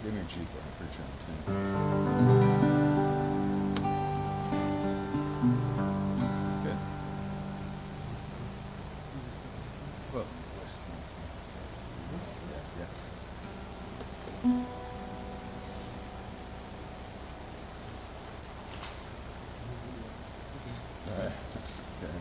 energy for John too. Good. Well, yeah. Okay.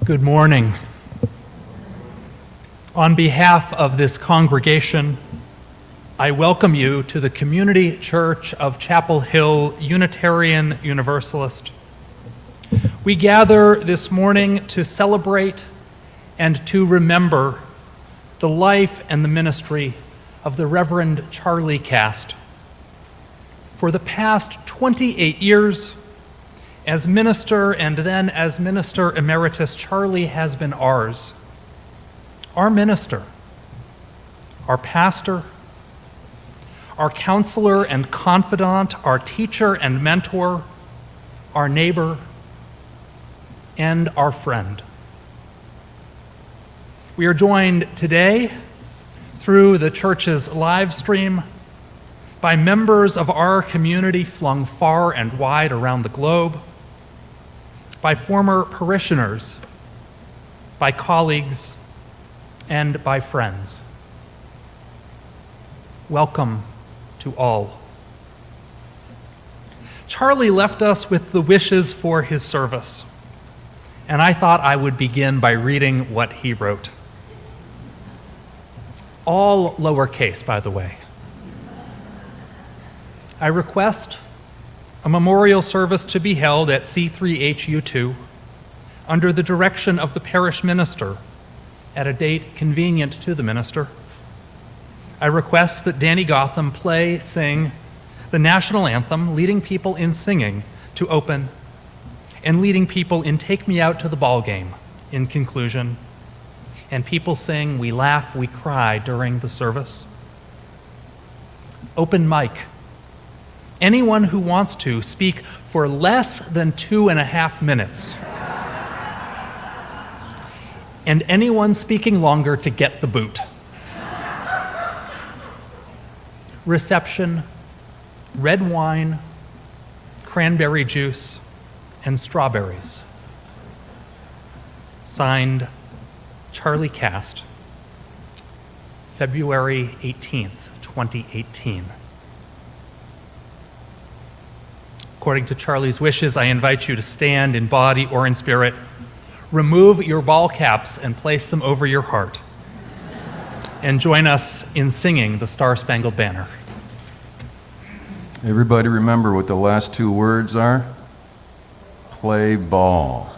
Good morning. On behalf of this congregation, I welcome you to the Community Church of Chapel Hill Unitarian Universalist. We gather this morning to celebrate and to remember the life and the ministry of the Reverend Charlie Kast. For the past 28 years, as minister and then as minister emeritus, Charlie has been ours. Our minister, our pastor, our counselor and confidant, our teacher and mentor, our neighbor, and our friend. We are joined today through the church's live stream by members of our community flung far and wide around the globe, by former parishioners, by colleagues, and by friends. Welcome to all. Charlie left us with the wishes for his service, and I thought I would begin by reading what he wrote. All lowercase, by the way. I request a memorial service to be held at C3HU2 under the direction of the parish minister at a date convenient to the minister. I request that Danny Gotham sing the national anthem, leading people in singing to open, and leading people in Take Me Out to the Ball Game in conclusion, and people sing We Laugh, We Cry during the service. Open mic. Anyone who wants to speak for less than 2.5 minutes. And anyone speaking longer to get the boot. Reception, red wine, cranberry juice, and strawberries. Signed, Charlie Kast, February 18th, 2018. According to Charlie's wishes, I invite you to stand in body or in spirit, remove your ball caps and place them over your heart, and join us in singing the Star-Spangled Banner. Everybody remember what the last two words are? Play ball.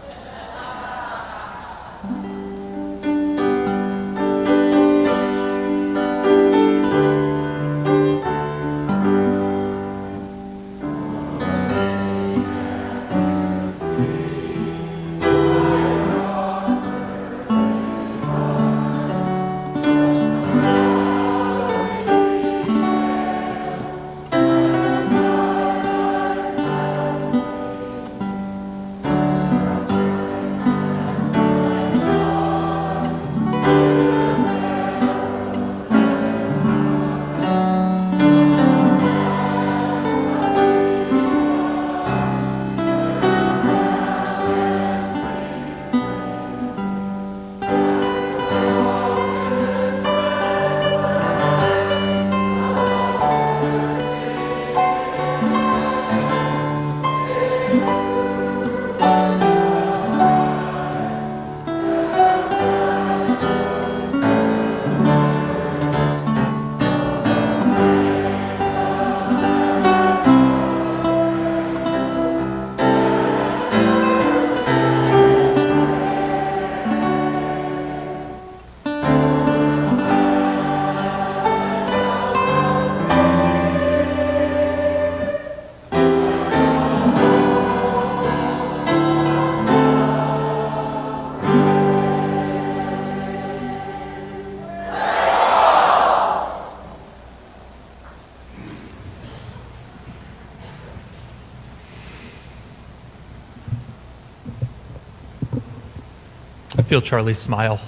I feel Charlie's smile.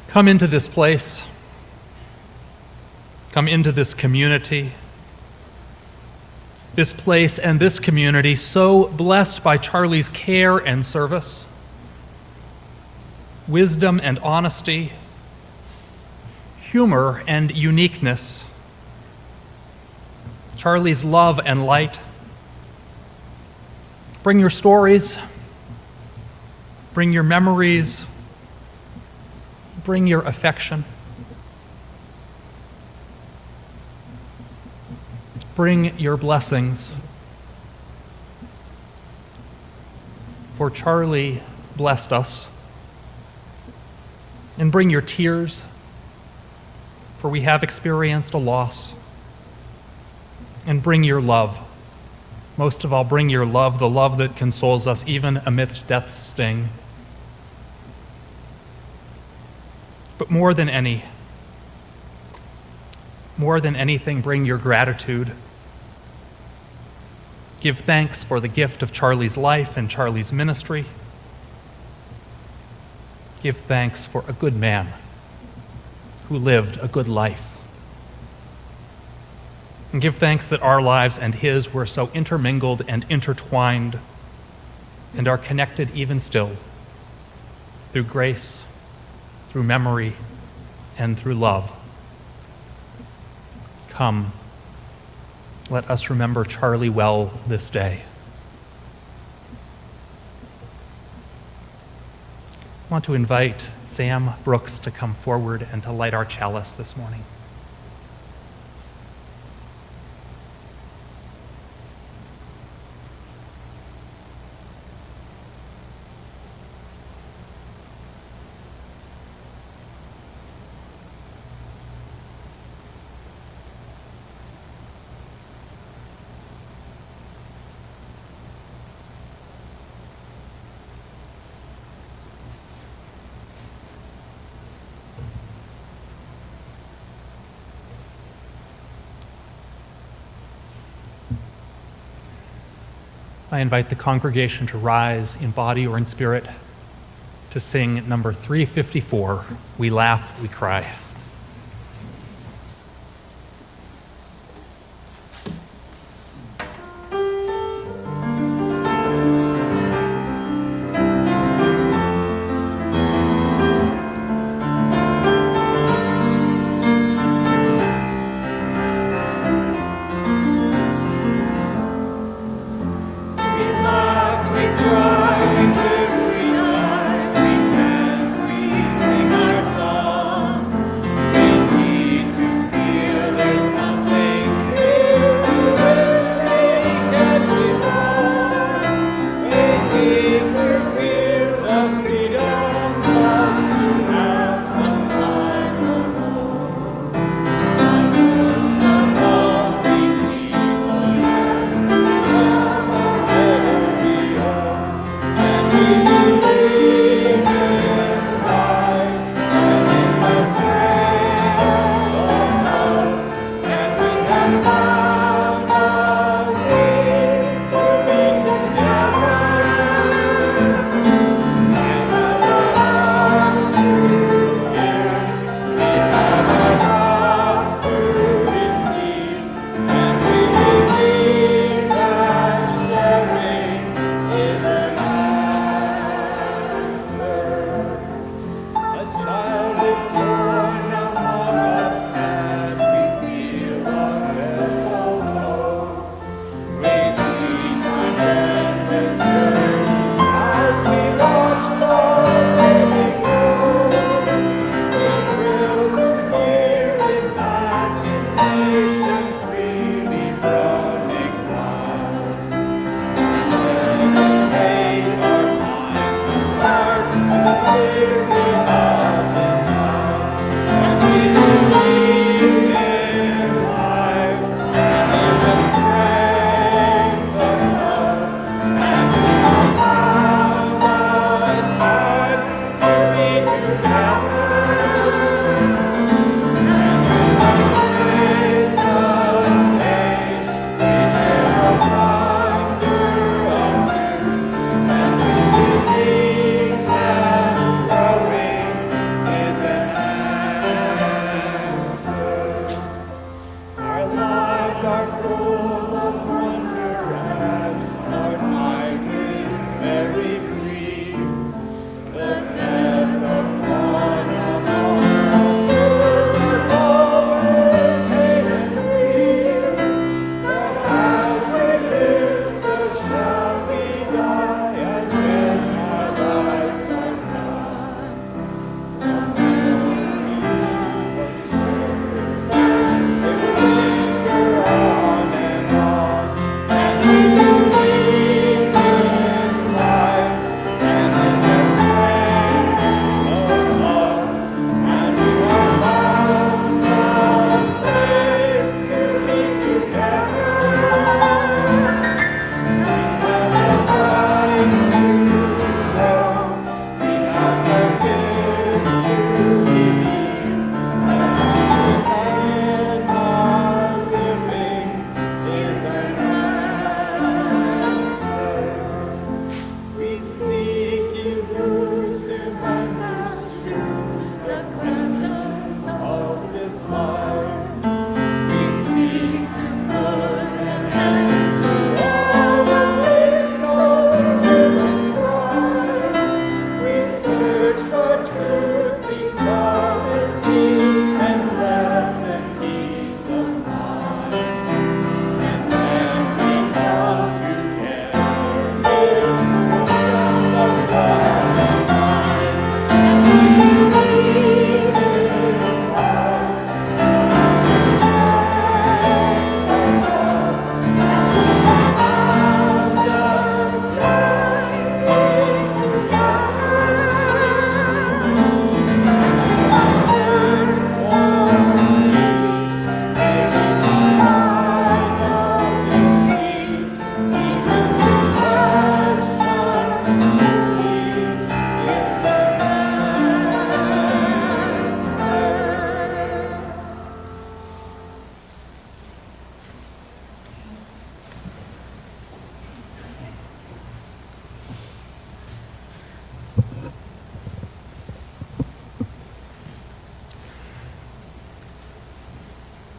Come into this place. Come into this community. This place and this community so blessed by Charlie's care and service, wisdom and honesty, humor and uniqueness, Charlie's love and light. Bring your stories, bring your memories, bring your affection. Bring your blessings. For Charlie blessed us. And bring your tears, for we have experienced a loss. And bring your love. Most of all, bring your love, the love that consoles us even amidst death's sting. But more than anything, bring your gratitude. Give thanks for the gift of Charlie's life and Charlie's ministry. Give thanks for a good man who lived a good life. And give thanks that our lives and his were so intermingled and intertwined and are connected even still through grace, through memory, and through love. Come, let us remember Charlie well this day. I want to invite Sam Brooks to come forward and to light our chalice this morning. I invite the congregation to rise in body or in spirit to sing number 354, We Laugh, We Cry.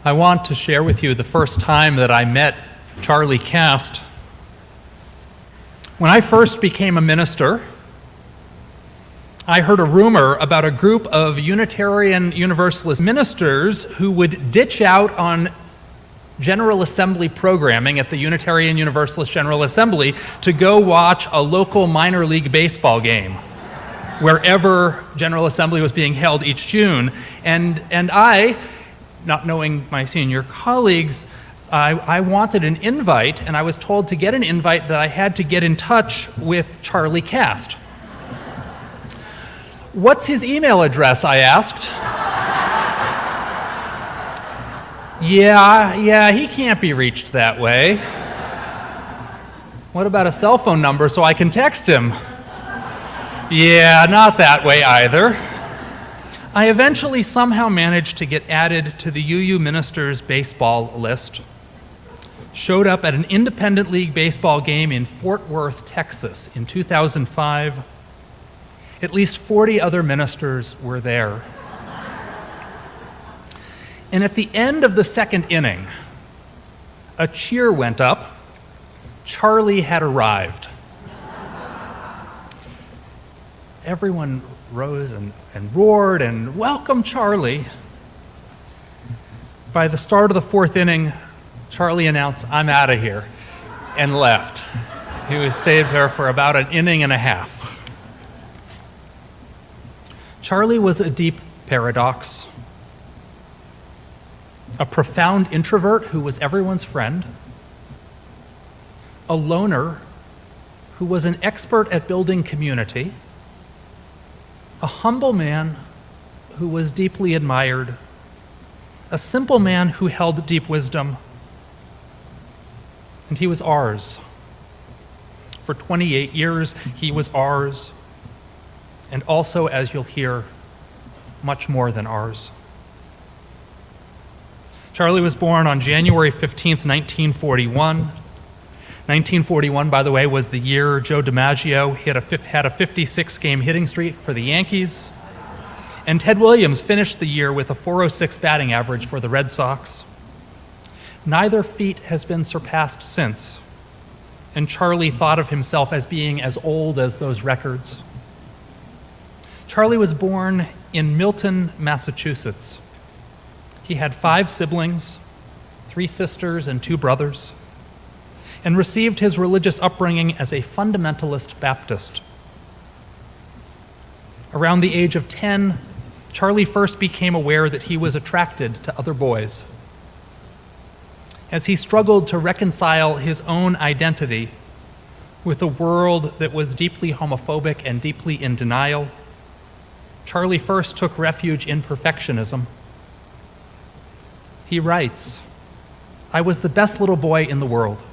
I want to share with you the first time that I met Charlie Kast. When I first became a minister, I heard a rumor about a group of Unitarian Universalist ministers who would ditch out on General Assembly programming at the Unitarian Universalist General Assembly to go watch a local minor league baseball game wherever General Assembly was being held each June. And I, not knowing my senior colleagues, I wanted an invite, and I was told to get an invite that I had to get in touch with Charlie Kast. What's his email address, I asked. Yeah, he can't be reached that way. What about a cell phone number so I can text him? Yeah, not that way either. I eventually somehow managed to get added to the UU Ministers baseball list. Showed up at an independent league baseball game in Fort Worth, Texas in 2005. At least 40 other ministers were there. And at the end of the second inning, a cheer went up. Charlie had arrived. Everyone rose and roared and welcomed Charlie. By the start of the fourth inning, Charlie announced, "I'm out of here," and left. He stayed there for about an inning and a half. Charlie was a deep paradox. A profound introvert who was everyone's friend. A loner who was an expert at building community. A humble man who was deeply admired. A simple man who held deep wisdom. And he was ours. For 28 years, he was ours. And also, as you'll hear, much more than ours. Charlie was born on January 15th, 1941. 1941, by the way, was the year Joe DiMaggio had a 56-game hitting streak for the Yankees. And Ted Williams finished the year with a .406 batting average for the Red Sox. Neither feat has been surpassed since, and Charlie thought of himself as being as old as those records. Charlie was born in Milton, Massachusetts. He had 5 siblings, 3 sisters and 2 brothers, and received his religious upbringing as a fundamentalist Baptist. Around the age of 10, Charlie first became aware that he was attracted to other boys. As he struggled to reconcile his own identity with a world that was deeply homophobic and deeply in denial, Charlie first took refuge in perfectionism. He writes, "I was the best little boy in the world.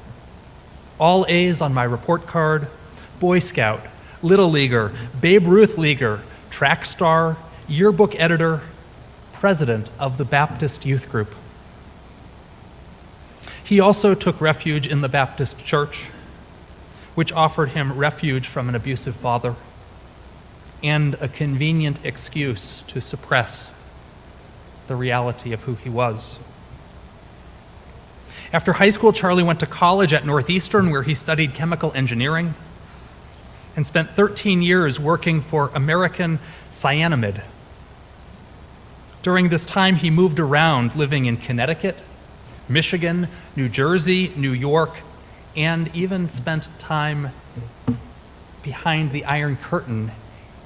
All A's on my report card, Boy Scout, Little Leaguer, Babe Ruth Leaguer, track star, yearbook editor, president of the Baptist youth group." He also took refuge in the Baptist church, which offered him refuge from an abusive father and a convenient excuse to suppress the reality of who he was. After high school, Charlie went to college at Northeastern, where he studied chemical engineering and spent 13 years working for American Cyanamid. During this time, he moved around, living in Connecticut, Michigan, New Jersey, New York, and even spent time behind the Iron Curtain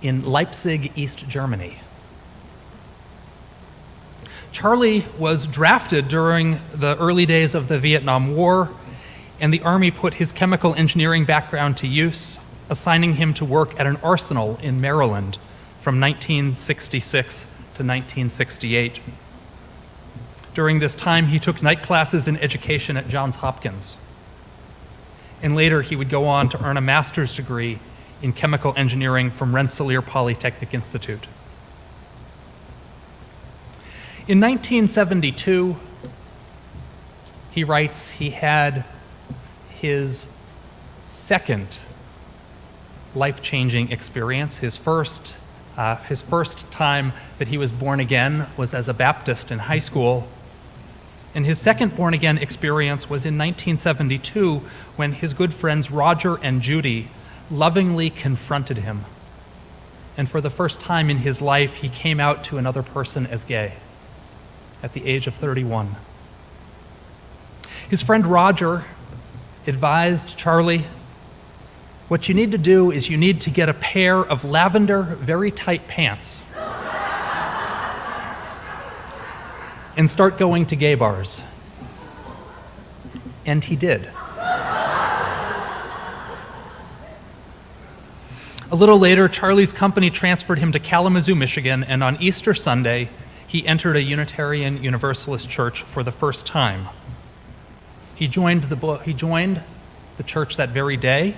in Leipzig, East Germany. Charlie was drafted during the early days of the Vietnam War, and the Army put his chemical engineering background to use, assigning him to work at an arsenal in Maryland from 1966 to 1968. During this time, he took night classes in education at Johns Hopkins. And later, he would go on to earn a master's degree in chemical engineering from Rensselaer Polytechnic Institute. In 1972, he writes he had his second life-changing experience. His first time that he was born again was as a Baptist in high school. And his second born-again experience was in 1972 when his good friends Roger and Judy lovingly confronted him. And for the first time in his life, he came out to another person as gay at the age of 31. His friend Roger advised Charlie, what you need to do is you need to get a pair of lavender, very tight pants and start going to gay bars. And he did. A little later, Charlie's company transferred him to Kalamazoo, Michigan, and on Easter Sunday, he entered a Unitarian Universalist church for the first time. He joined the church that very day,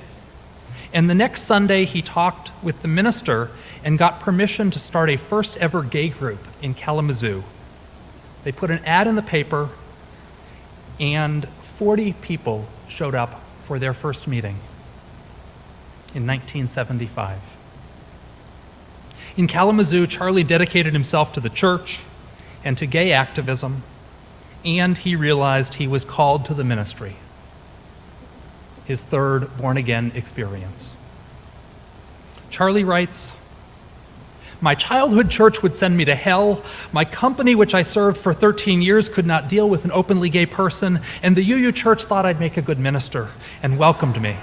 and the next Sunday he talked with the minister and got permission to start a first ever gay group in Kalamazoo. They put an ad in the paper, and 40 people showed up for their first meeting in 1975. In Kalamazoo, Charlie dedicated himself to the church and to gay activism, and he realized he was called to the ministry, his third born-again experience. Charlie writes, "My childhood church would send me to hell. My company, which I served for 13 years, could not deal with an openly gay person, and the UU church thought I'd make a good minister and welcomed me.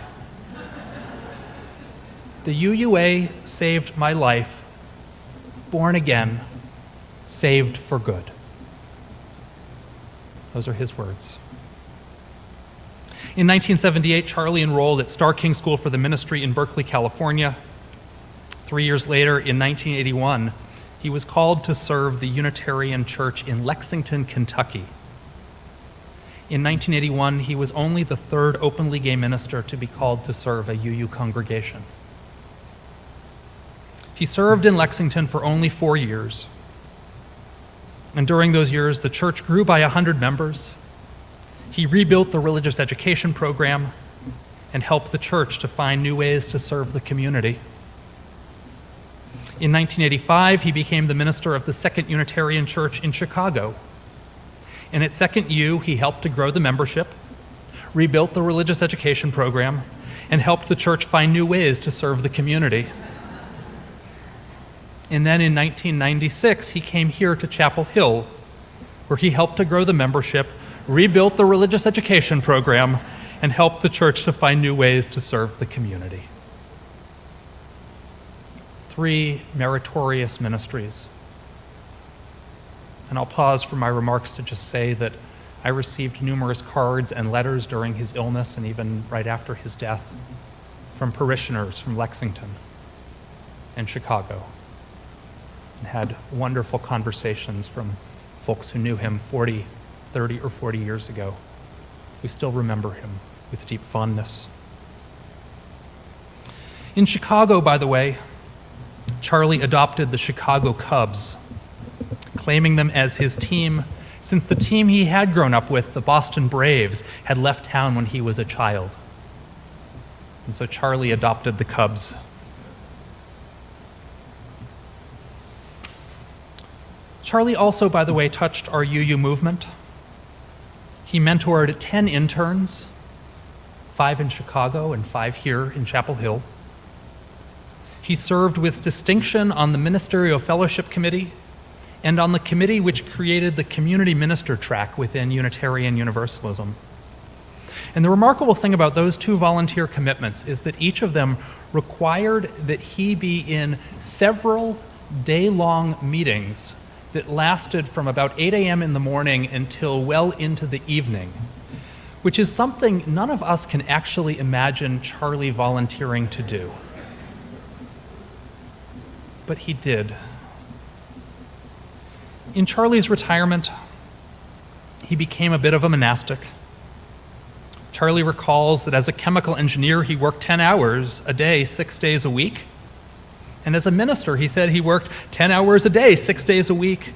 The UUA saved my life, born again, saved for good." Those are his words. In 1978, Charlie enrolled at Star King School for the Ministry in Berkeley, California. 3 years later, in 1981, he was called to serve the Unitarian Church in Lexington, Kentucky. In 1981, he was only the third openly gay minister to be called to serve a UU congregation. He served in Lexington for only 4 years. And during those years, the church grew by 100 members. He rebuilt the religious education program and helped the church to find new ways to serve the community. In 1985, he became the minister of the Second Unitarian Church in Chicago. And at Second U, he helped to grow the membership, rebuilt the religious education program, and helped the church find new ways to serve the community. And then in 1996, he came here to Chapel Hill, where he helped to grow the membership, rebuilt the religious education program, and helped the church to find new ways to serve the community. 3 meritorious ministries. And I'll pause for my remarks to just say that I received numerous cards and letters during his illness and even right after his death from parishioners from Lexington and Chicago, and had wonderful conversations from folks who knew him 30 or 40 years ago, who still remember him with deep fondness. In Chicago, by the way, Charlie adopted the Chicago Cubs, claiming them as his team since the team he had grown up with, the Boston Braves, had left town when he was a child. And so Charlie adopted the Cubs. Charlie also, by the way, touched our UU movement. He mentored 10 interns, 5 in Chicago and 5 here in Chapel Hill. He served with distinction on the Ministerial Fellowship Committee and on the committee which created the community minister track within Unitarian Universalism. And the remarkable thing about those 2 volunteer commitments is that each of them required that he be in several day-long meetings that lasted from about 8 a.m. in the morning until well into the evening, which is something none of us can actually imagine Charlie volunteering to do. But he did. In Charlie's retirement, he became a bit of a monastic. Charlie recalls that as a chemical engineer, he worked 10 hours a day, 6 days a week. And as a minister, he said he worked 10 hours a day, 6 days a week.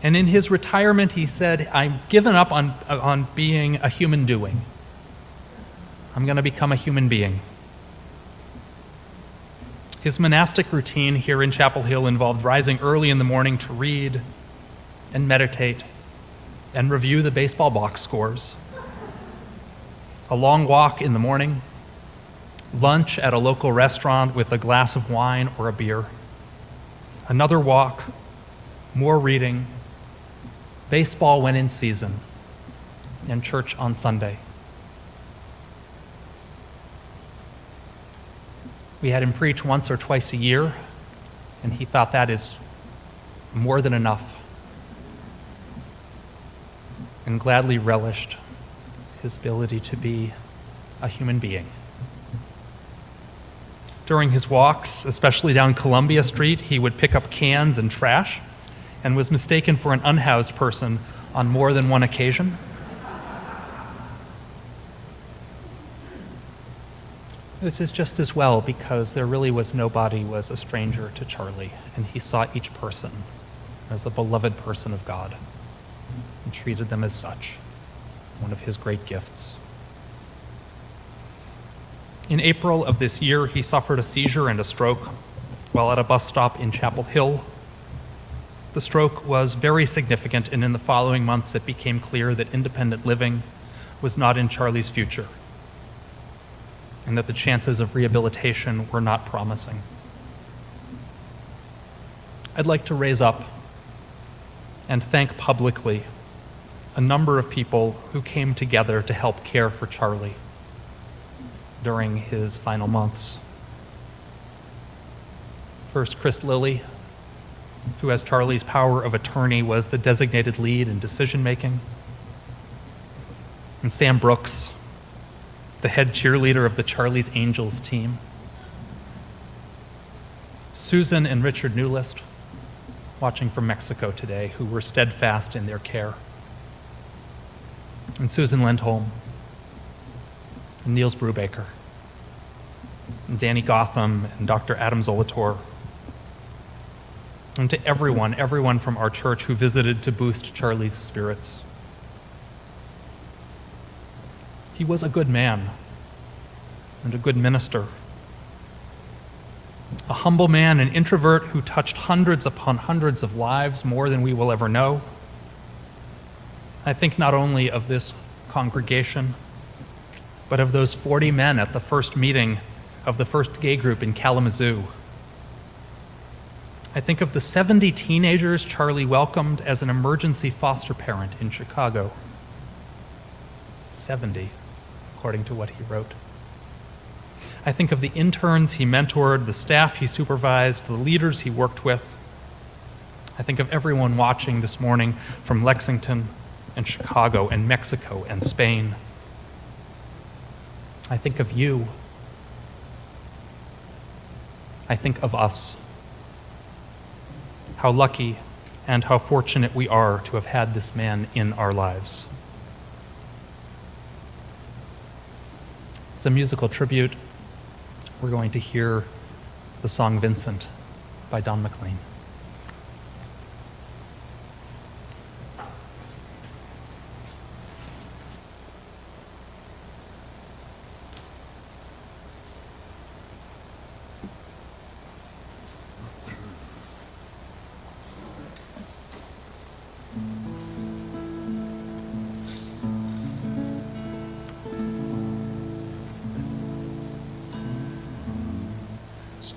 And in his retirement, he said, I've given up on being a human doing. I'm going to become a human being. His monastic routine here in Chapel Hill involved rising early in the morning to read and meditate and review the baseball box scores. A long walk in the morning, lunch at a local restaurant with a glass of wine or a beer, another walk, more reading, baseball when in season, and church on Sunday. We had him preach once or twice a year, and he thought that is more than enough, and gladly relished his ability to be a human being. During his walks, especially down Columbia Street, he would pick up cans and trash and was mistaken for an unhoused person on more than one occasion. This is just as well because there really was nobody was a stranger to Charlie, and he saw each person as a beloved person of God and treated them as such, one of his great gifts. In April of this year, he suffered a seizure and a stroke while at a bus stop in Chapel Hill. The stroke was very significant, and in the following months it became clear that independent living was not in Charlie's future, and that the chances of rehabilitation were not promising. I'd like to raise up and thank publicly a number of people who came together to help care for Charlie during his final months. First, Chris Lilly, who as Charlie's power of attorney was the designated lead in decision-making, and Sam Brooks, the head cheerleader of the Charlie's Angels team. Susan and Richard Newlist, watching from Mexico today, who were steadfast in their care. And Susan Lindholm, and Niels Brubaker, and Danny Gotham, and Dr. Adam Zolator. And to everyone from our church who visited to boost Charlie's spirits. He was a good man and a good minister. A humble man, an introvert who touched hundreds upon hundreds of lives, more than we will ever know. I think not only of this congregation, but of those 40 men at the first meeting of the first gay group in Kalamazoo. I think of the 70 teenagers Charlie welcomed as an emergency foster parent in Chicago. 70, according to what he wrote. I think of the interns he mentored, the staff he supervised, the leaders he worked with. I think of everyone watching this morning from Lexington and Chicago and Mexico and Spain. I think of you. I think of us. How lucky and how fortunate we are to have had this man in our lives. As a musical tribute, we're going to hear the song Vincent by Don McLean.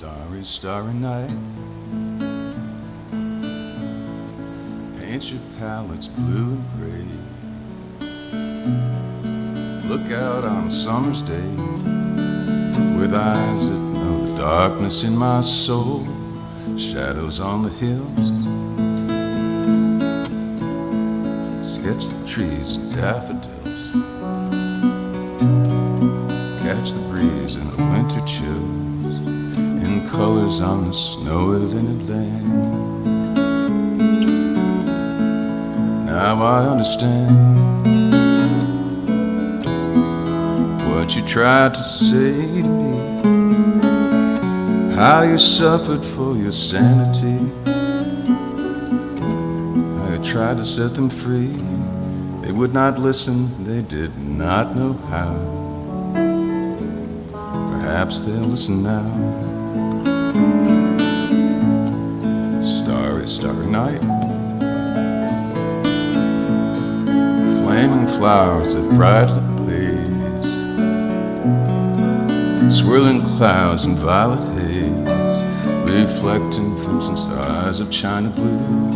Starry, starry night. Paint your palettes blue and gray. Look out on a summer's day with eyes that know the darkness in my soul. Shadows on the hills. Sketch the trees and daffodils. Catch the breeze in the winter chills. In colors on the snowy lined land. Now I understand what you tried to say to me. How you suffered for your sanity. How you tried to set them free. They would not listen, they did not know how. Perhaps they'll listen now. Starry, starry night. Flaming flowers that brightly blaze. Swirling clouds in violet haze. Reflecting crimson stars of china blue.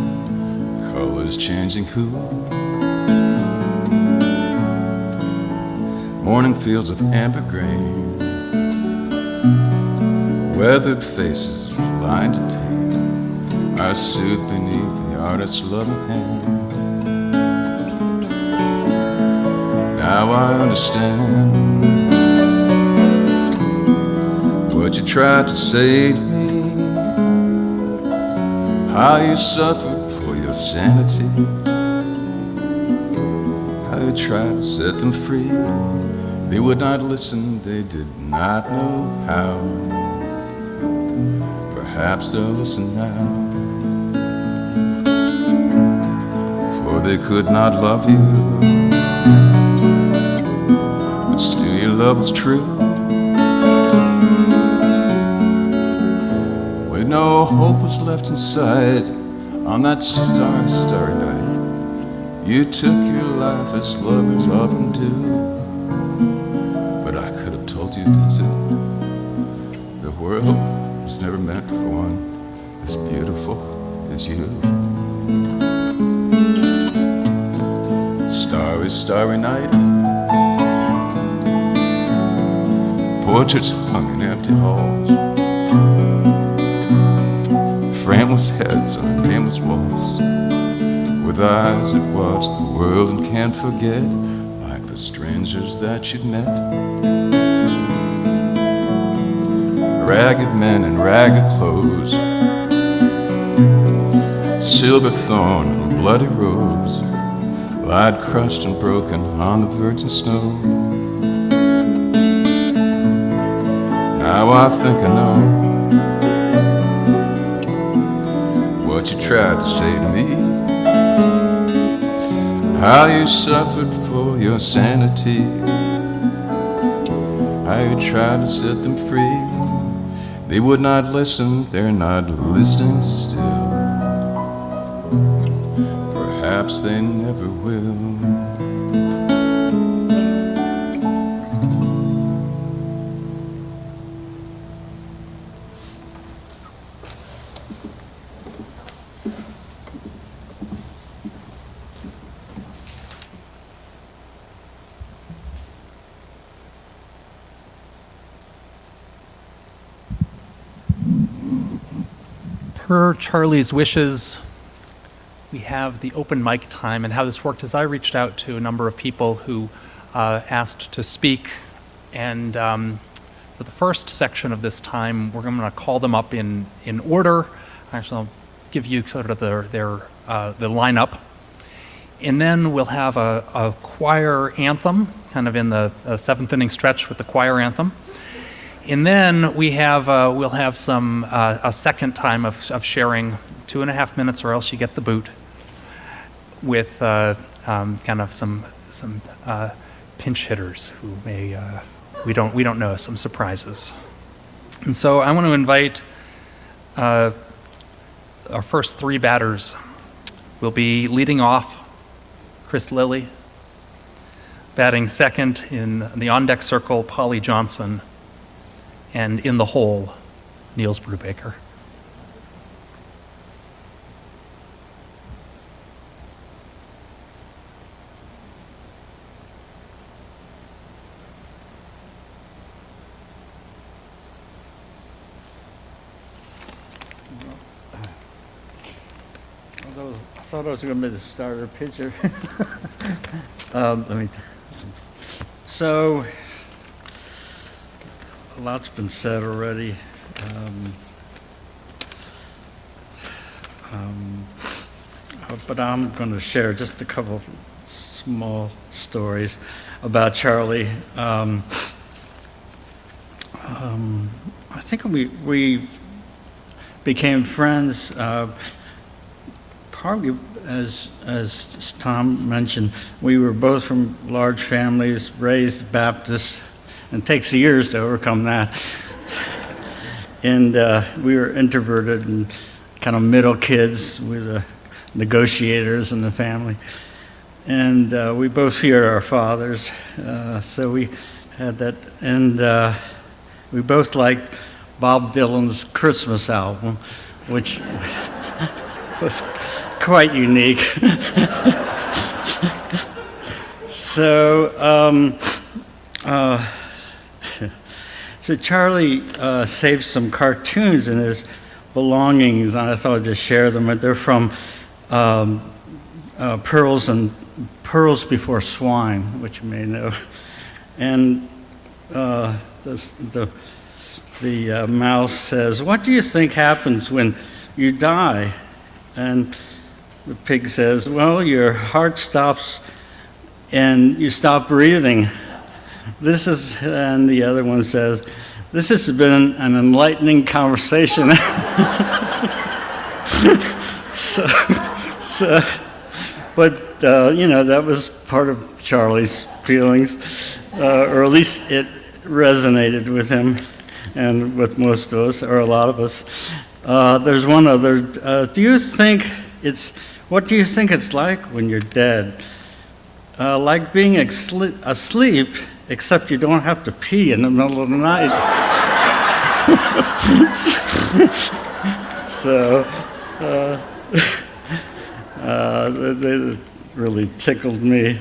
Colors changing hue. Morning fields of amber grain. Weathered faces lined in pain are soothed beneath the artist's loving hand. Now I understand what you tried to say to me. How you suffered for your sanity. How you tried to set them free. They would not listen, they did not know how. Perhaps they'll listen now. For they could not love you, but still your love was true. When no hope was left inside on that starry, starry night, you took your life as lovers often do. Told you this, the world was never meant for one as beautiful as you. Starry, starry night. Portraits hung in empty halls. Frameless heads on nameless walls. With eyes that watch the world and can't forget, like the strangers that you'd met. Ragged men in ragged clothes, silver thorn and bloody rose, lied crushed and broken on the virgin snow. Now I think I know what you tried to say to me. How you suffered for your sanity. How you tried to set them free. They would not listen, they're not listening still. Perhaps they never will. Per Charlie's wishes, we have the open mic time, and how this worked is I reached out to a number of people who asked to speak, and for the first section of this time, we're going to call them up in order. Actually, I'll give you sort of the lineup, and then we'll have a choir anthem, kind of in the seventh inning stretch with the choir anthem. And then we'll have some a second time of sharing 2.5 minutes, or else you get the boot, with kind of some pinch hitters who may we don't know, some surprises. And so I want to invite our first three batters. We'll be leading off Chris Lilly, batting second in the on-deck circle, Polly Johnson, and in the hole, Niels Brubaker. I thought I was going to be the starter pitcher. So, a lot's been said already. But I'm going to share just a couple small stories about Charlie. I think we became friends partly as Tom mentioned. We were both from large families, raised Baptist, and it takes years to overcome that. And we were introverted and kind of middle kids. We were the negotiators in the family. And we both feared our fathers, so we had that. And we both liked Bob Dylan's Christmas album, which was quite unique. So Charlie saved some cartoons in his belongings, and I thought I'd just share them. They're from Pearls Before Swine, which you may know. And the mouse says, "What do you think happens when you die?" And the pig says, "Well, your heart stops and you stop breathing." And the other one says, "This has been an enlightening conversation." But that was part of Charlie's feelings, or at least it resonated with him and with most of us, or a lot of us. There's one other. What do you think it's like when you're dead? Like being asleep, except you don't have to pee in the middle of the night. They really tickled me.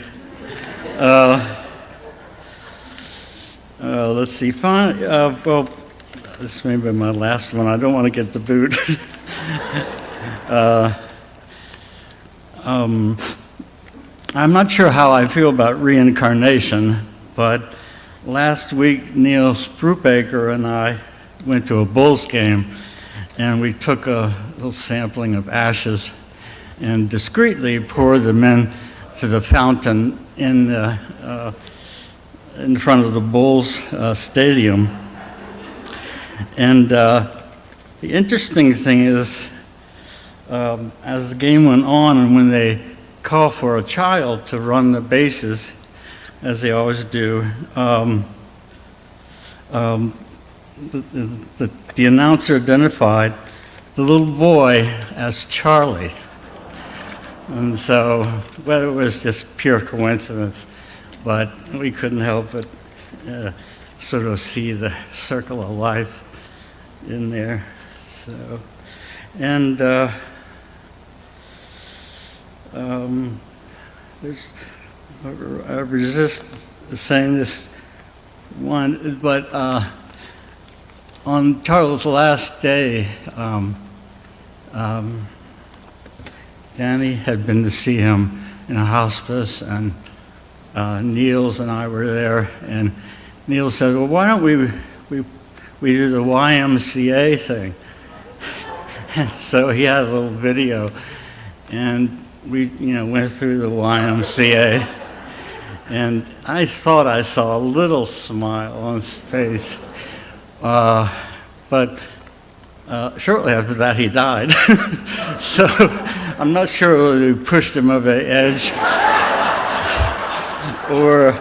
Let's see. Fine. Well, this may be my last one. I don't want to get the boot. I'm not sure how I feel about reincarnation, but last week Niels Brubaker and I went to a Bulls game, and we took a little sampling of ashes and discreetly poured them into the fountain in front of the Bulls stadium. And the interesting thing is, as the game went on, and when they call for a child to run the bases, as they always do, the announcer identified the little boy as Charlie. And so, whether it was just pure coincidence, but we couldn't help but sort of see the circle of life in there. So, and I resist saying this one, but on Charles' last day, Danny had been to see him in a hospice, and Niels and I were there, and Niels said, "Well, why don't we do the YMCA thing?" And so he had a little video, and we went through the YMCA, and I thought I saw a little smile on his face, but shortly after that he died. So I'm not sure whether we pushed him over the edge or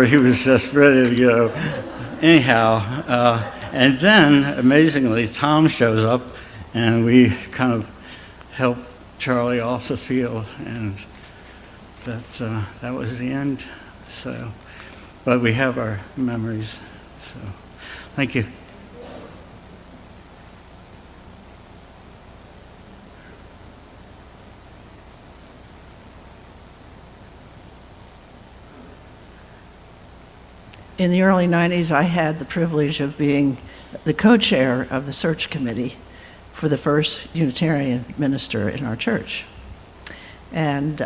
he was just ready to go. Anyhow, and then amazingly Tom shows up, and we kind of helped Charlie off the field, and that was the end. So, but we have our memories. So, thank you. in the early 90s, I had the privilege of being the co-chair of the search committee for the first Unitarian minister in our church. And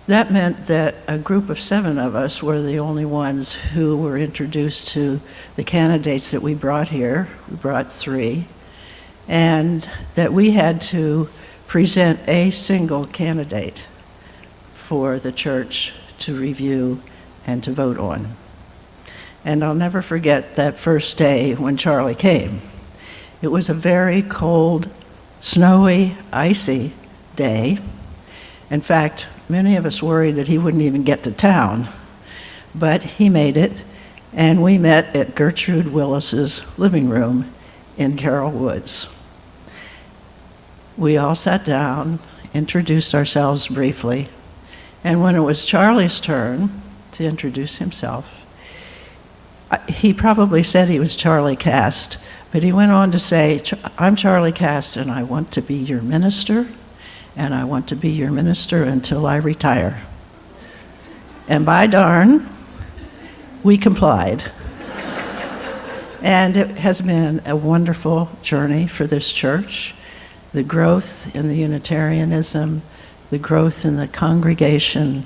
that meant that a group of 7 of us were the only ones who were introduced to the candidates that we brought here. We brought 3. And that we had to present a single candidate for the church to review and to vote on. And I'll never forget that first day when Charlie came. It was a very cold, snowy, icy day. In fact, many of us worried that he wouldn't even get to town, but he made it, and we met at Gertrude Willis's living room in Carroll Woods. We all sat down, introduced ourselves briefly, and when it was Charlie's turn to introduce himself, he probably said he was Charlie Kast, but he went on to say, "I'm Charlie Kast, and I want to be your minister, and I want to be your minister until I retire." And by darn, we complied. And it has been a wonderful journey for this church. The growth in the Unitarianism, the growth in the congregation,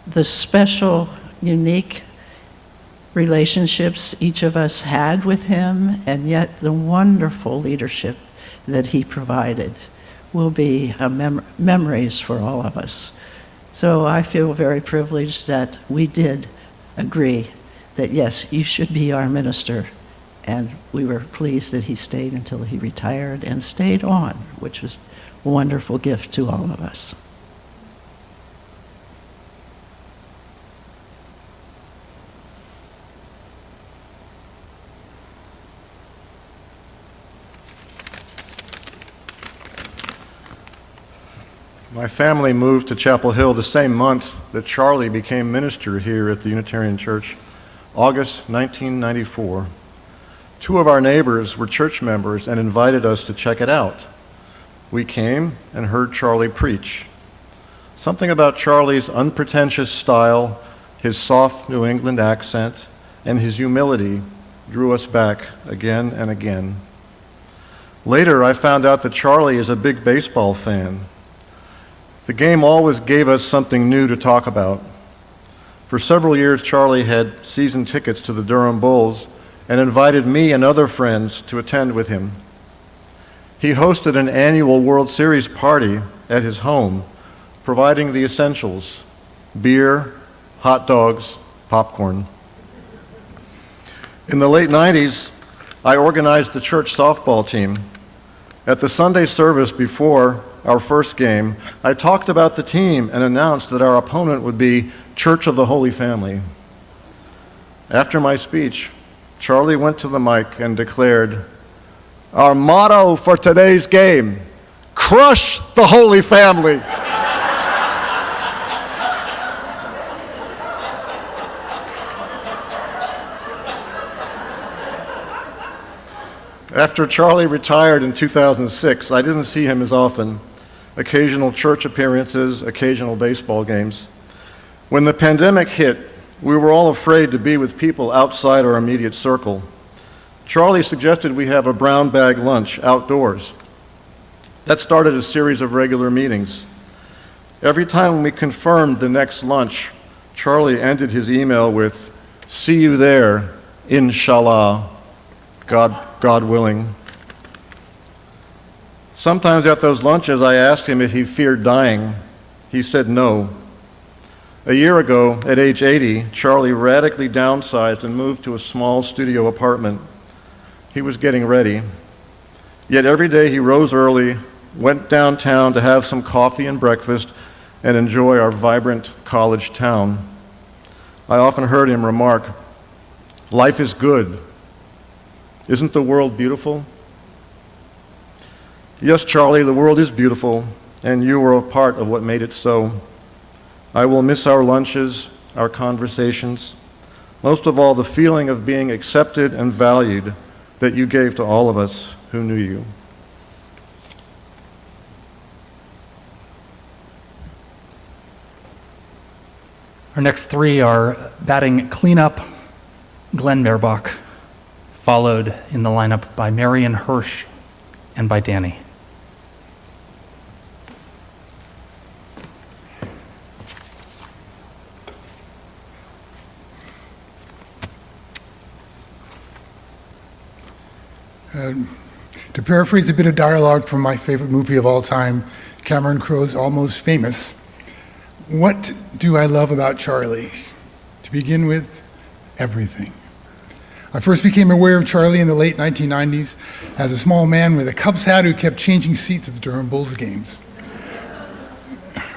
the special, unique relationships each of us had with him, and yet the wonderful leadership that he provided will be memories for all of us. So I feel very privileged that we did agree that, yes, you should be our minister. And we were pleased that he stayed until he retired and stayed on, which was a wonderful gift to all of us. My family moved to Chapel Hill the same month that Charlie became minister here at the Unitarian Church, August 1994. 2 of our neighbors were church members and invited us to check it out. We came and heard Charlie preach. Something about Charlie's unpretentious style, his soft New England accent, and his humility drew us back again and again. Later, I found out that Charlie is a big baseball fan. The game always gave us something new to talk about. For several years, Charlie had season tickets to the Durham Bulls and invited me and other friends to attend with him. He hosted an annual World Series party at his home, providing the essentials: beer, hot dogs, popcorn. In the late 90s, I organized the church softball team. At the Sunday service before our first game, I talked about the team and announced that our opponent would be Church of the Holy Family. After my speech, Charlie went to the mic and declared, "Our motto for today's game, crush the Holy Family." After Charlie retired in 2006, I didn't see him as often. Occasional church appearances, occasional baseball games. When the pandemic hit, we were all afraid to be with people outside our immediate circle. Charlie suggested we have a brown bag lunch outdoors. That started a series of regular meetings. Every time we confirmed the next lunch, Charlie ended his email with, "See you there, inshallah, God willing." Sometimes at those lunches, I asked him if he feared dying. He said no. A year ago, at age 80, Charlie radically downsized and moved to a small studio apartment. He was getting ready. Yet every day he rose early, went downtown to have some coffee and breakfast, and enjoy our vibrant college town. I often heard him remark, "Life is good. Isn't the world beautiful?" Yes, Charlie, the world is beautiful, and you were a part of what made it so. I will miss our lunches, our conversations, most of all the feeling of being accepted and valued that you gave to all of us who knew you. Our next three are batting cleanup, Glenn Meerbach, followed in the lineup by Marion Hirsch and by Danny. To paraphrase a bit of dialogue from my favorite movie of all time, Cameron Crowe's Almost Famous, what do I love about Charlie? To begin with, everything. I first became aware of Charlie in the late 1990s as a small man with a Cubs hat who kept changing seats at the Durham Bulls games,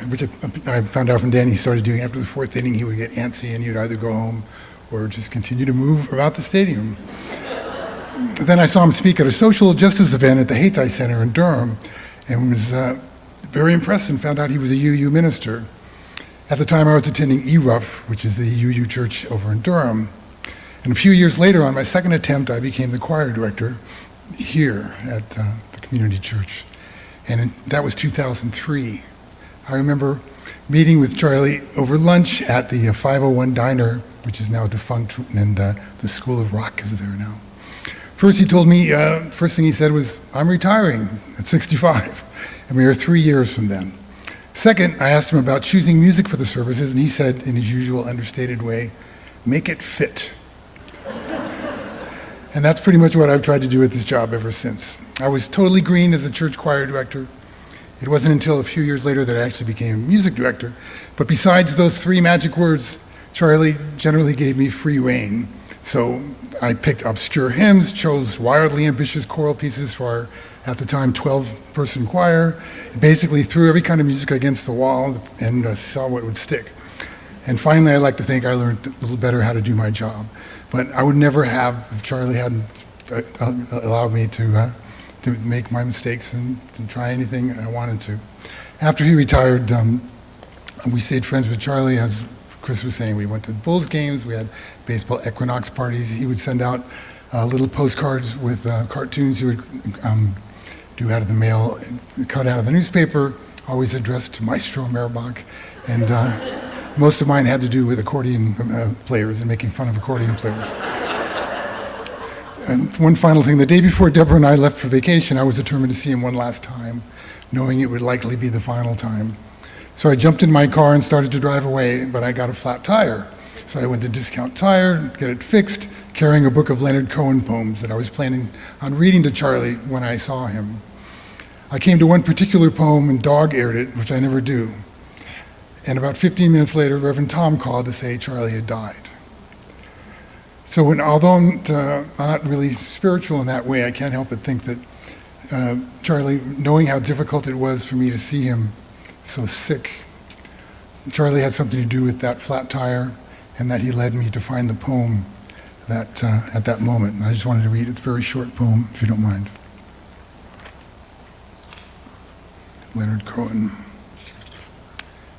which I found out from Danny he started doing after the fourth inning. He would get antsy and he'd either go home or just continue to move about the stadium. Then I saw him speak at a social justice event at the Hayti Center in Durham and was very impressed and found out he was a UU minister. At the time I was attending ERUF, which is the UU church over in Durham. And a few years later, on my second attempt, I became the choir director here at the community church. And that was 2003. I remember meeting with Charlie over lunch at the 501 Diner, which is now defunct, and the School of Rock is there now. First he told me, first thing he said was, I'm retiring at 65. And we were 3 years from then. Second, I asked him about choosing music for the services, and he said, in his usual understated way, make it fit. And that's pretty much what I've tried to do with this job ever since. I was totally green as a church choir director. It wasn't until a few years later that I actually became a music director. But besides those three magic words, Charlie generally gave me free rein. So I picked obscure hymns, chose wildly ambitious choral pieces for our, at the time, 12-person choir, basically threw every kind of music against the wall and saw what would stick. And finally, I like to think I learned a little better how to do my job. But I would never have if Charlie hadn't allowed me to make my mistakes and to try anything I wanted to. After he retired, we stayed friends with Charlie. As Chris was saying, we went to Bulls games, we had baseball equinox parties. He would send out little postcards with cartoons he would do out of the mail, cut out of the newspaper, always addressed to Maestro Meerbach. And most of mine had to do with accordion players and making fun of accordion players. And one final thing, the day before Deborah and I left for vacation, I was determined to see him one last time, knowing it would likely be the final time. So I jumped in my car and started to drive away, but I got a flat tire. So I went to Discount Tire, get it fixed, carrying a book of Leonard Cohen poems that I was planning on reading to Charlie when I saw him. I came to one particular poem and dog-eared it, which I never do. And about 15 minutes later, Reverend Tom called to say Charlie had died. So although I'm not really spiritual in that way, I can't help but think that Charlie, knowing how difficult it was for me to see him so sick, Charlie had something to do with that flat tire, and that he led me to find the poem that at that moment. And I just wanted to read it. It's a very short poem, if you don't mind. Leonard Cohen.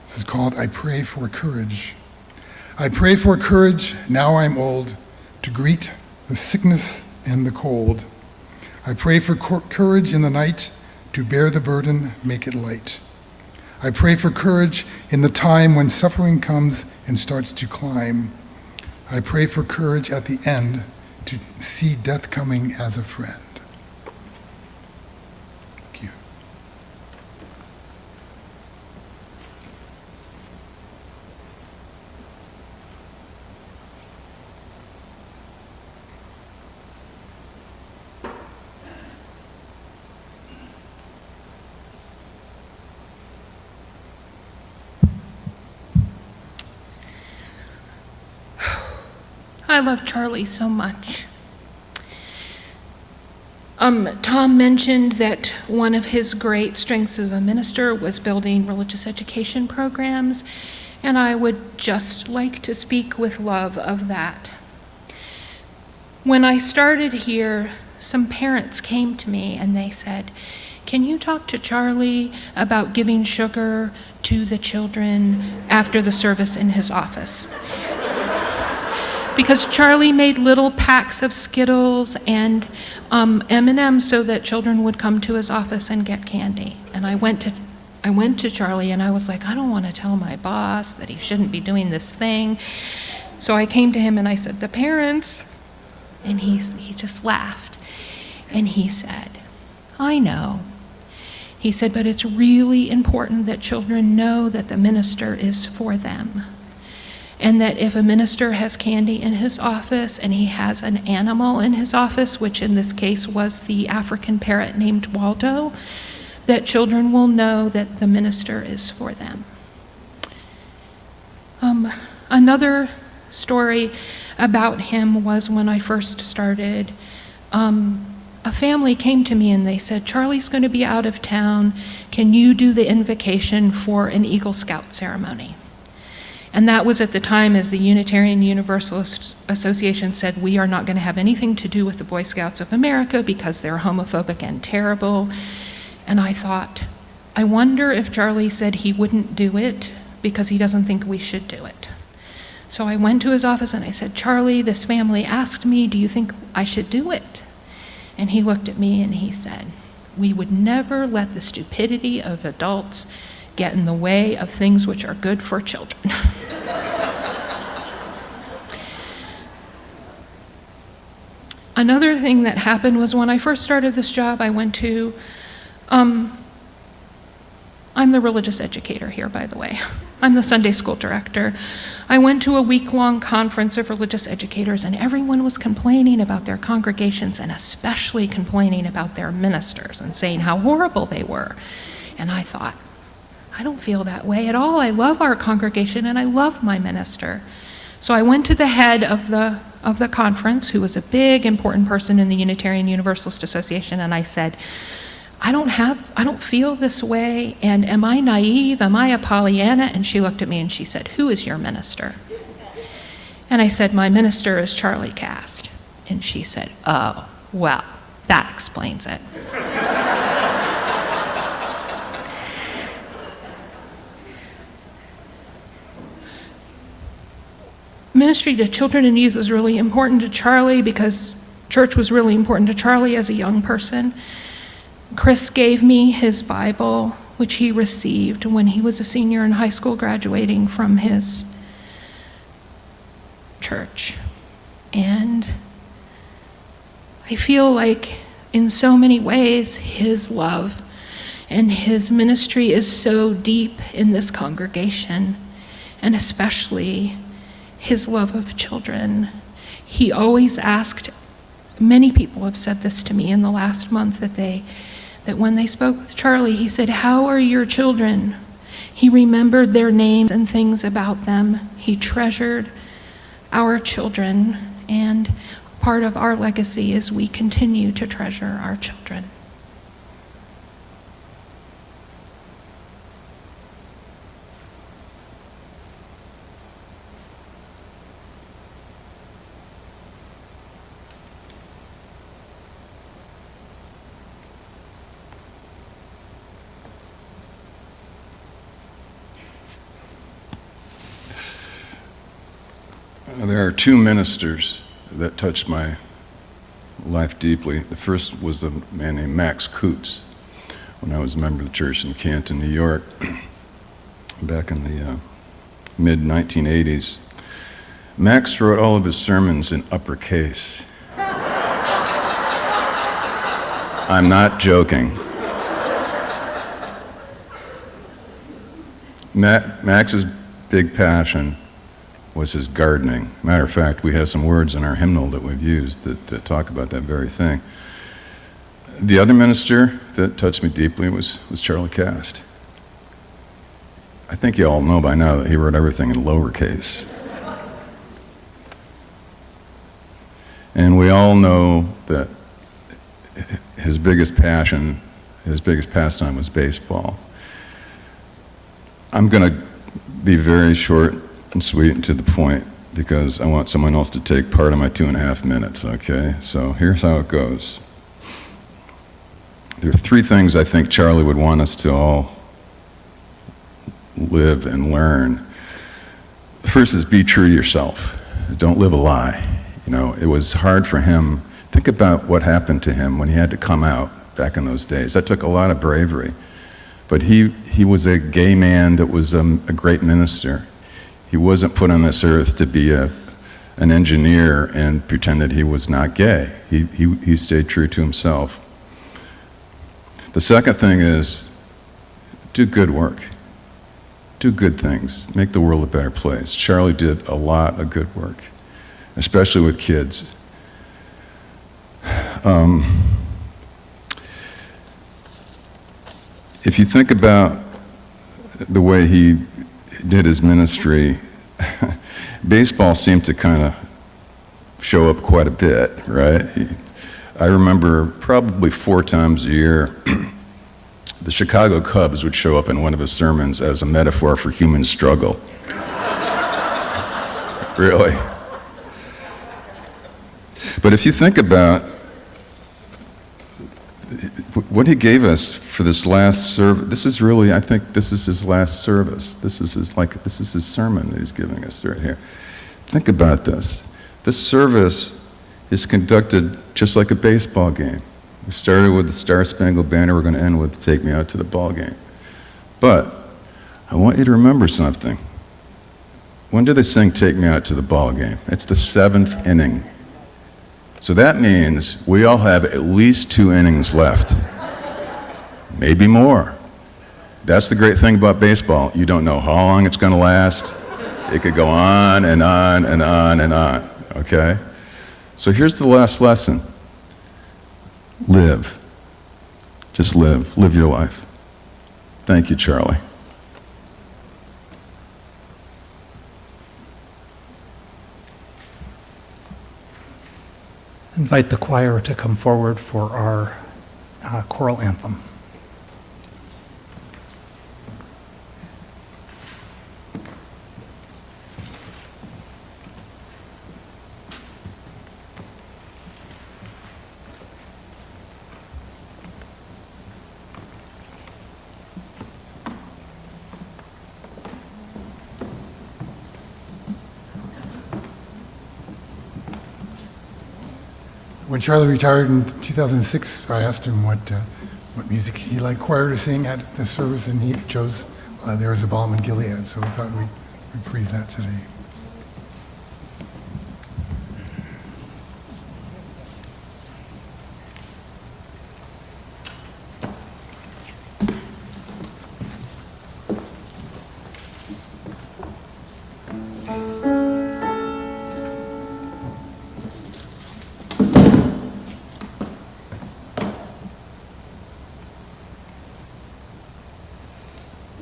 This is called I Pray for Courage. I pray for courage, now I'm old, to greet the sickness and the cold. I pray for courage in the night, to bear the burden, make it light. I pray for courage in the time when suffering comes and starts to climb. I pray for courage at the end, to see death coming as a friend. Thank you. I love Charlie so much. Tom mentioned that one of his great strengths as a minister was building religious education programs, and I would just like to speak with love of that. When I started here, some parents came to me and they said, "Can you talk to Charlie about giving sugar to the children after the service in his office?" Because Charlie made little packs of Skittles and M&Ms so that children would come to his office and get candy. And I went to I went to Charlie and I was like, I don't want to tell my boss that he shouldn't be doing this thing. So I came to him and I said, the parents, and he just laughed. And he said, I know. He said, but it's really important that children know that the minister is for them. And that if a minister has candy in his office and he has an animal in his office, which in this case was the African parrot named Waldo, that children will know that the minister is for them. Another story about him was when I first started, a family came to me and they said, Charlie's going to be out of town. Can you do the invocation for an Eagle Scout ceremony? And that was at the time as the Unitarian Universalist Association said, we are not going to have anything to do with the Boy Scouts of America because they're homophobic and terrible. And I thought, I wonder if Charlie said he wouldn't do it because he doesn't think we should do it. So I went to his office and I said, Charlie, this family asked me, do you think I should do it? And he looked at me and he said, we would never let the stupidity of adults get in the way of things which are good for children. Another thing that happened was when I first started this job, I went to, I'm the religious educator here, by the way. I'm the Sunday school director. I went to a week-long conference of religious educators, and everyone was complaining about their congregations, and especially complaining about their ministers and saying how horrible they were. And I thought, I don't feel that way at all. I love our congregation, and I love my minister. So I went to the head of the conference, who was a big, important person in the Unitarian Universalist Association, and I said, I don't feel this way, and am I naive? Am I a Pollyanna? And she looked at me and she said, who is your minister? And I said, my minister is Charlie Kast. And she said, oh, well, that explains it. Ministry to children and youth was really important to Charlie because church was really important to Charlie as a young person. Chris gave me his Bible, which he received when he was a senior in high school graduating from his church. And I feel like in so many ways his love and his ministry is so deep in this congregation, and especially his love of children. He always asked, many people have said this to me in the last month, that when they spoke with Charlie, he said, how are your children? He remembered their names and things about them. He treasured our children, and part of our legacy is we continue to treasure our children. There are two ministers that touched my life deeply. The first was a man named Max Coots, when I was a member of the church in Canton, New York, back in the mid-1980s. Max wrote all of his sermons in uppercase. I'm not joking. Max's big passion was his gardening. Matter of fact, we have some words in our hymnal that we've used that talk about that very thing. The other minister that touched me deeply was Charlie Kast. I think you all know by now that he wrote everything in lowercase. And we all know that his biggest passion, his biggest pastime was baseball. I'm going to be very short and sweet and to the point because I want someone else to take part of my 2.5 minutes, okay? So here's how it goes. There are 3 things I think Charlie would want us to all live and learn. The first is be true to yourself. Don't live a lie. You know, it was hard for him. Think about what happened to him when he had to come out back in those days. That took a lot of bravery. But he was a gay man that was a great minister. He wasn't put on this earth to be an engineer and pretend that he was not gay. He stayed true to himself. The second thing is, do good work. Do good things. Make the world a better place. Charlie did a lot of good work, especially with kids. If you think about the way he did his ministry, baseball seemed to kind of show up quite a bit, right? I remember probably 4 times a year, the Chicago Cubs would show up in one of his sermons as a metaphor for human struggle. Really. But if you think about what he gave us for this last service, this is really, I think this is his last service. This is his sermon that he's giving us right here. Think about this. This service is conducted just like a baseball game. We started with the Star-Spangled Banner, we're going to end with Take Me Out to the Ball Game. But I want you to remember something. When do they sing Take Me Out to the Ball Game? It's the 7th inning. So that means we all have at least 2 innings left. Maybe more. That's the great thing about baseball. You don't know how long it's going to last. It could go on and on and on and on, okay? So here's the last lesson. Live. Just live. Live your life. Thank you, Charlie. Invite the choir to come forward for our choral anthem. When Charlie retired in 2006, I asked him what music he liked choir to sing at the service, and he chose There Is a Balm in Gilead, so we thought we'd reprise that today.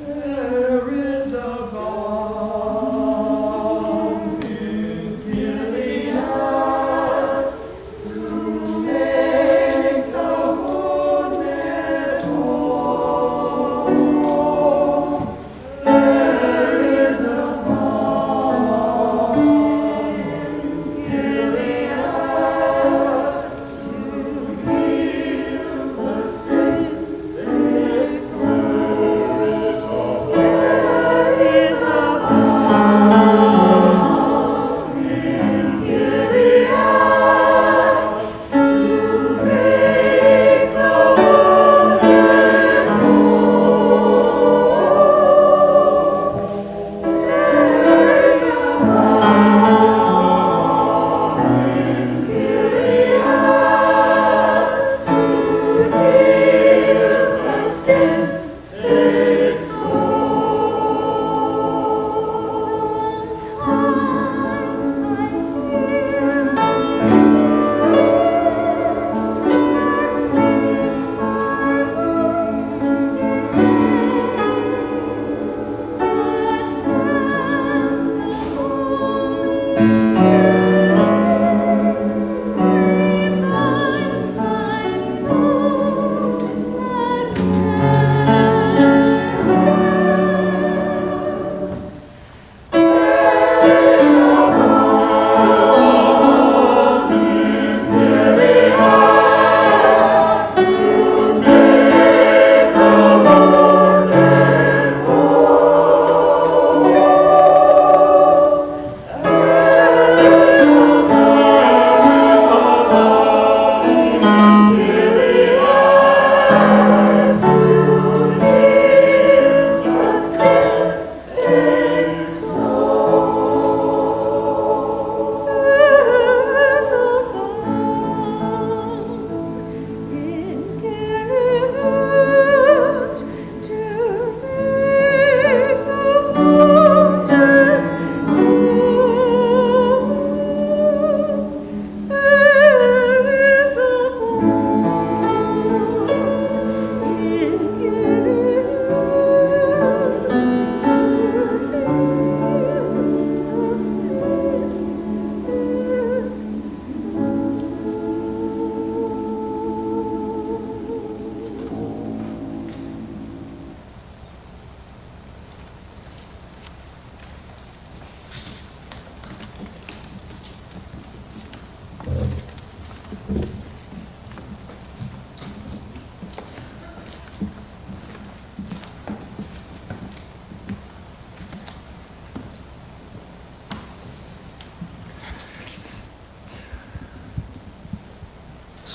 There is a balm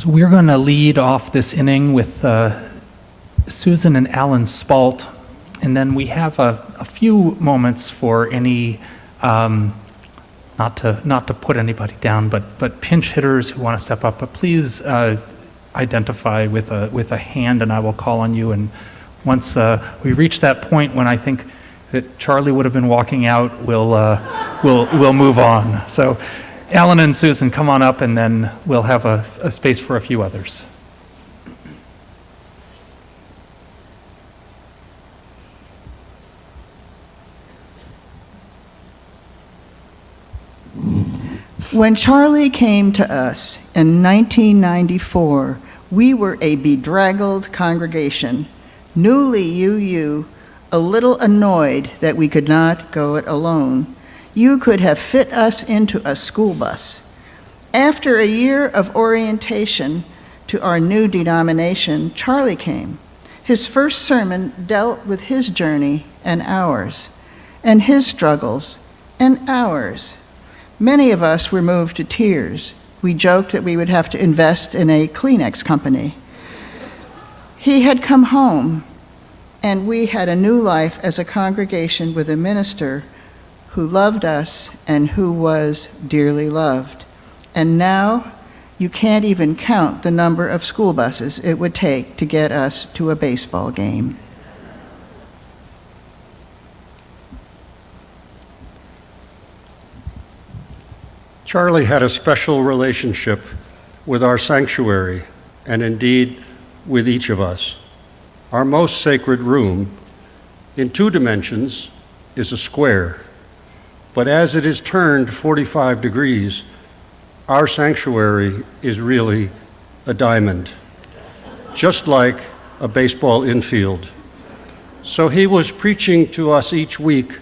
So we're going to lead off this inning with Susan and Alan Spault, and then we have a few moments for any, not to put anybody down, but pinch hitters who want to step up. But please identify with a hand, and I will call on you. And once we reach that point when I think that Charlie would have been walking out, we'll move on. So, Alan and Susan, come on up, and then we'll have a space for a few others. When Charlie came to us in 1994, we were a bedraggled congregation, newly UU, a little annoyed that we could not go it alone. You could have fit us into a school bus. After a year of orientation to our new denomination, Charlie came. His first sermon dealt with his journey and ours, and his struggles and ours. Many of us were moved to tears. We joked that we would have to invest in a Kleenex company. He had come home, and we had a new life as a congregation with a minister who loved us and who was dearly loved. And now, you can't even count the number of school buses it would take to get us to a baseball game. Charlie had a special relationship with our sanctuary, and indeed with each of us. Our most sacred room, in 2 dimensions, is a square, but as it is turned 45 degrees, our sanctuary is really a diamond, just like a baseball infield. So he was preaching to us each week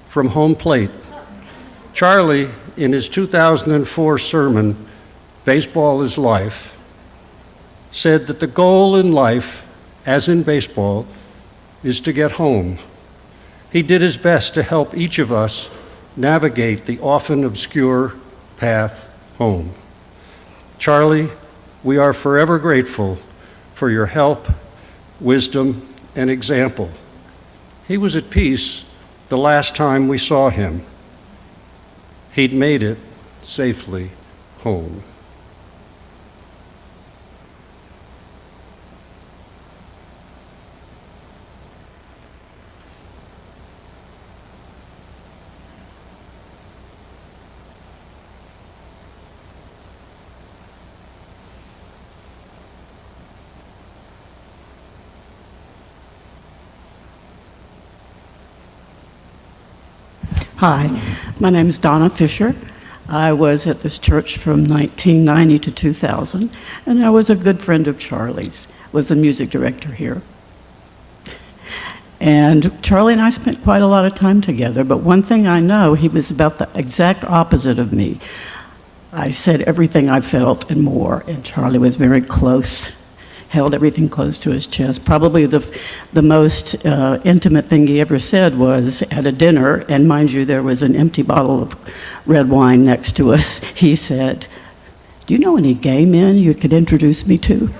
from home plate. Charlie, in his 2004 sermon, Baseball is Life, said that the goal in life, as in baseball, is to get home. He did his best to help each of us navigate the often obscure path home. Charlie, we are forever grateful for your help, wisdom, and example. He was at peace the last time we saw him. He'd made it safely home. Hi, my name is Donna Fisher. I was at this church from 1990 to 2000, and I was a good friend of Charlie's, was the music director here. And Charlie and I spent quite a lot of time together, but one thing I know, he was about the exact opposite of me. I said everything I felt and more, and Charlie was very close, held everything close to his chest. Probably the most intimate thing he ever said was at a dinner, and mind you, there was an empty bottle of red wine next to us. He said, "Do you know any gay men you could introduce me to?"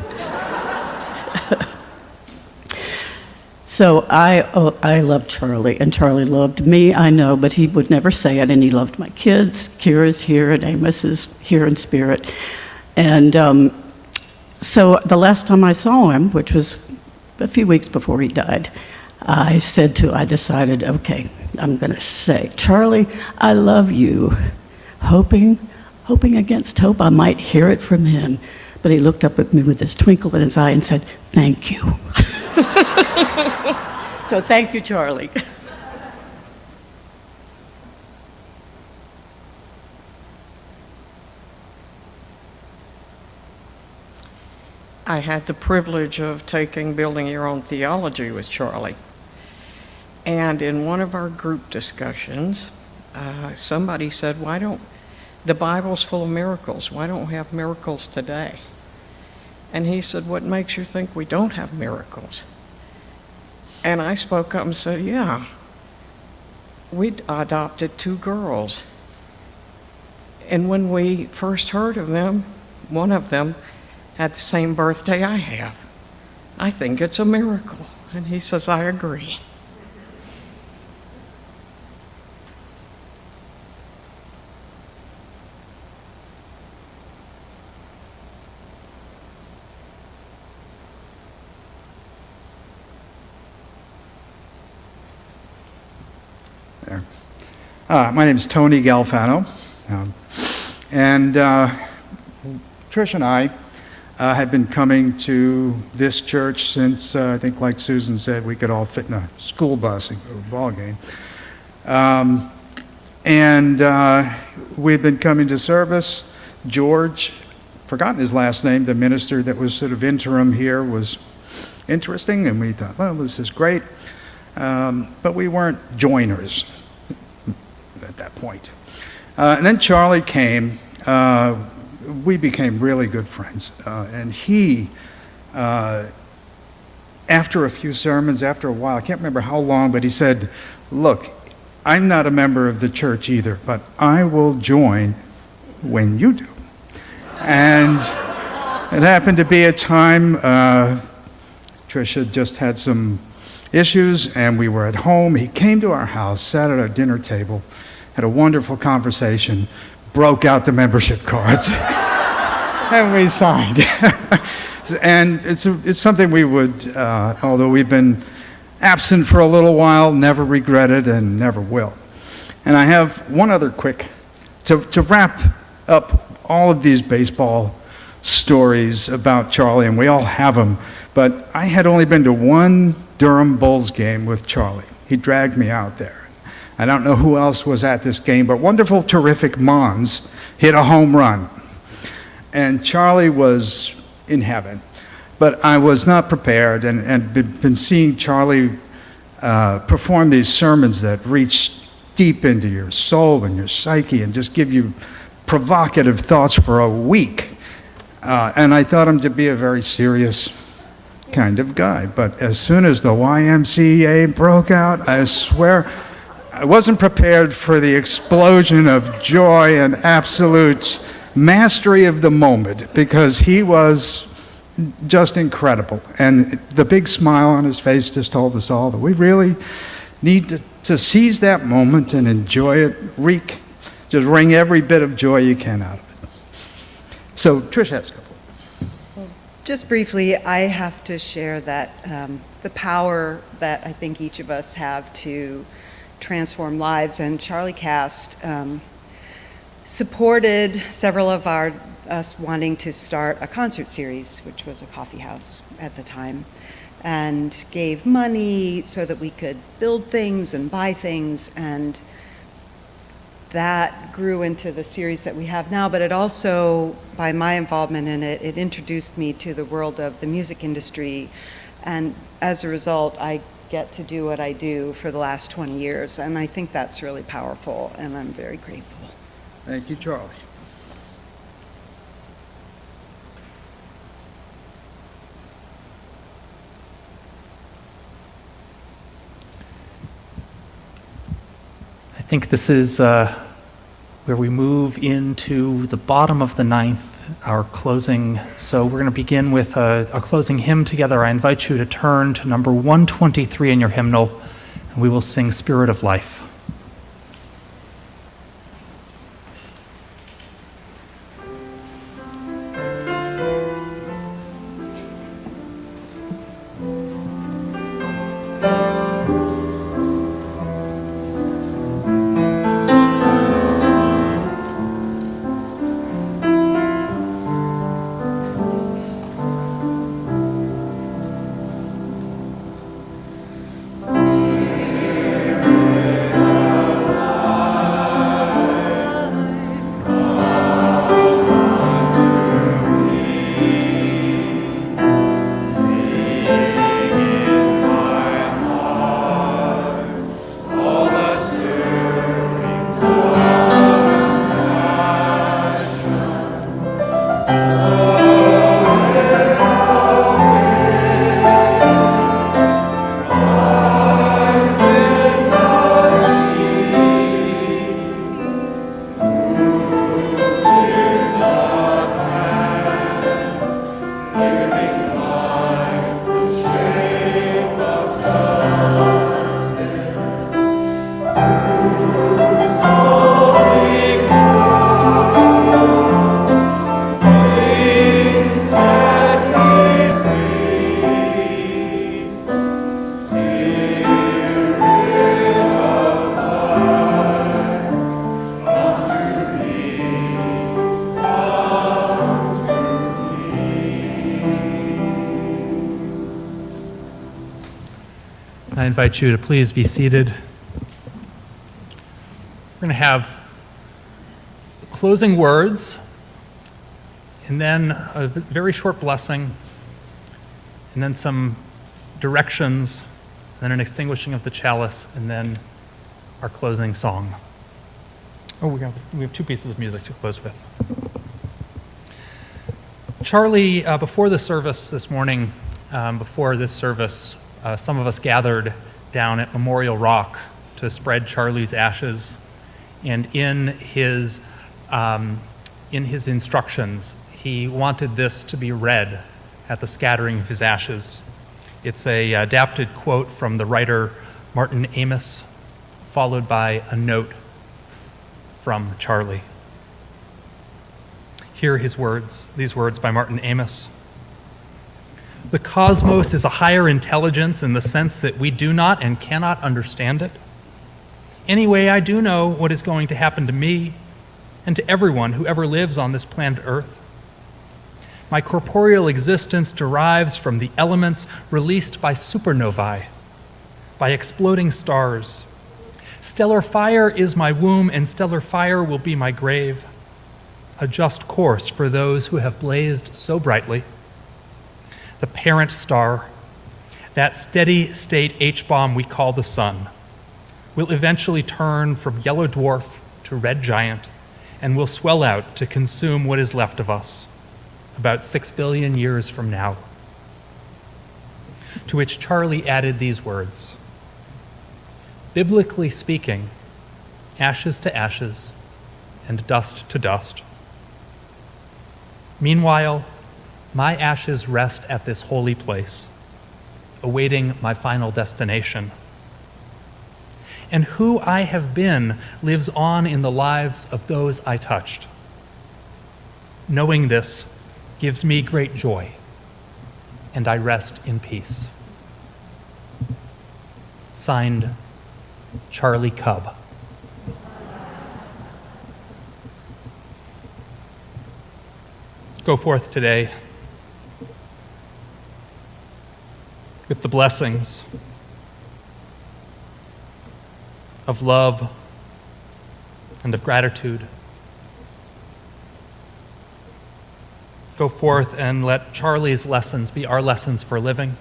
So I loved Charlie, and Charlie loved me, I know, but he would never say it, and he loved my kids. Kira's here, and Amos is here in spirit. And so the last time I saw him, which was a few weeks before he died, I decided, okay, I'm going to say, "Charlie, I love you," hoping against hope I might hear it from him. But he looked up at me with this twinkle in his eye and said, "Thank you." So thank you, Charlie. I had the privilege of taking Building Your Own Theology with Charlie. And in one of our group discussions, somebody said, the Bible's full of miracles. Why don't we have miracles today? And he said, "What makes you think we don't have miracles?" And I spoke up and said, "Yeah, we adopted 2 girls. And when we first heard of them, one of them had the same birthday I have. I think it's a miracle. And he says, I agree. There. My name is Tony Galfano, and Trish and I had been coming to this church since, I think like Susan said, we could all fit in a school bus and go to a ball game. We'd been coming to service. George, forgotten his last name, the minister that was sort of interim here, was interesting, and we thought, well, this is great. But we weren't joiners at that point. And then Charlie came. We became really good friends. And he, after a few sermons, after a while, I can't remember how long, but he said, look, I'm not a member of the church either, but I will join when you do. And it happened to be a time Tricia just had some issues, and we were at home. He came to our house, sat at our dinner table, had a wonderful conversation, broke out the membership cards, and we signed. And it's something we would, although we've been absent for a little while, never regretted and never will. And I have one other quick, to wrap up all of these baseball stories about Charlie, and we all have them, but I had only been to one Durham Bulls game with Charlie. He dragged me out there. I don't know who else was at this game, but wonderful, terrific Mons hit a home run. And Charlie was in heaven. But I was not prepared, and been seeing Charlie perform these sermons that reach deep into your soul and your psyche and just give you provocative thoughts for a week. And I thought him to be a very serious kind of guy. But as soon as the YMCA broke out, I swear, I wasn't prepared for the explosion of joy and absolute mastery of the moment, because he was just incredible. And the big smile on his face just told us all that we really need to seize that moment and enjoy it, just wring every bit of joy you can out of it. So Trish has a couple. Just briefly, I have to share that the power that I think each of us have to transform lives, and Charlie Kast supported several of us wanting to start a concert series, which was a coffee house at the time, and gave money so that we could build things and buy things, and that grew into the series that we have now. But it also, by my involvement in it, it introduced me to the world of the music industry, and as a result, I get to do what I do for the last 20 years, and I think that's really powerful, and I'm very grateful. Thank you, Charlie. I think this is where we move into the bottom of the ninth, our closing. So we're going to begin with a closing hymn together. I invite you to turn to number 123 in your hymnal, and we will sing Spirit of Life. I invite you to please be seated. We're going to have closing words, and then a very short blessing, and then some directions, then an extinguishing of the chalice, and then our closing song. Oh, we have two pieces of music to close with. Charlie, before the service this morning, before this service, some of us gathered down at Memorial Rock to spread Charlie's ashes, and in his instructions, he wanted this to be read at the scattering of his ashes. It's a adapted quote from the writer Martin Amis, followed by a note from Charlie. Hear his words, these words by Martin Amis. The cosmos is a higher intelligence in the sense that we do not and cannot understand it. Anyway, I do know what is going to happen to me and to everyone who ever lives on this planet Earth. My corporeal existence derives from the elements released by supernovae, by exploding stars. Stellar fire is my womb, and stellar fire will be my grave, a just course for those who have blazed so brightly. The parent star, that steady state H-bomb we call the sun, will eventually turn from yellow dwarf to red giant and will swell out to consume what is left of us about 6 billion years from now. To which Charlie added these words: biblically speaking, ashes to ashes and dust to dust. Meanwhile, my ashes rest at this holy place, awaiting my final destination. And who I have been lives on in the lives of those I touched. Knowing this gives me great joy, and I rest in peace. Signed, Charlie Cub. Go forth today with the blessings of love and of gratitude. Go forth and let Charlie's lessons be our lessons for living,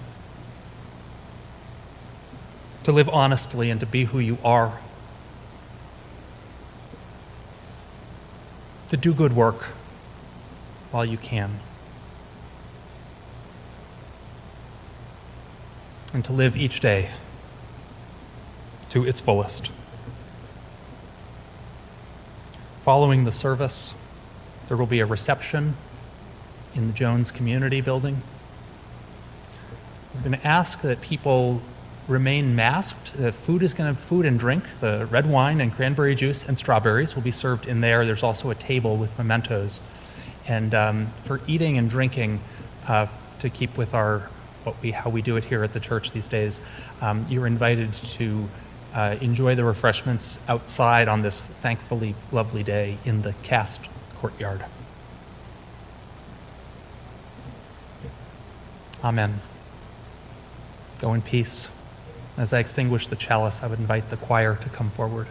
to live honestly and to be who you are, to do good work while you can, and to live each day to its fullest. Following the service, there will be a reception in the Jones Community Building. We're going to ask that people remain masked. The food and drink, the red wine and cranberry juice and strawberries will be served in there. There's also a table with mementos. And for eating and drinking, to keep with how we do it here at the church these days, you're invited to enjoy the refreshments outside on this thankfully lovely day in the kast courtyard. Amen. Go in peace. As I extinguish the chalice, I would invite the choir to come forward.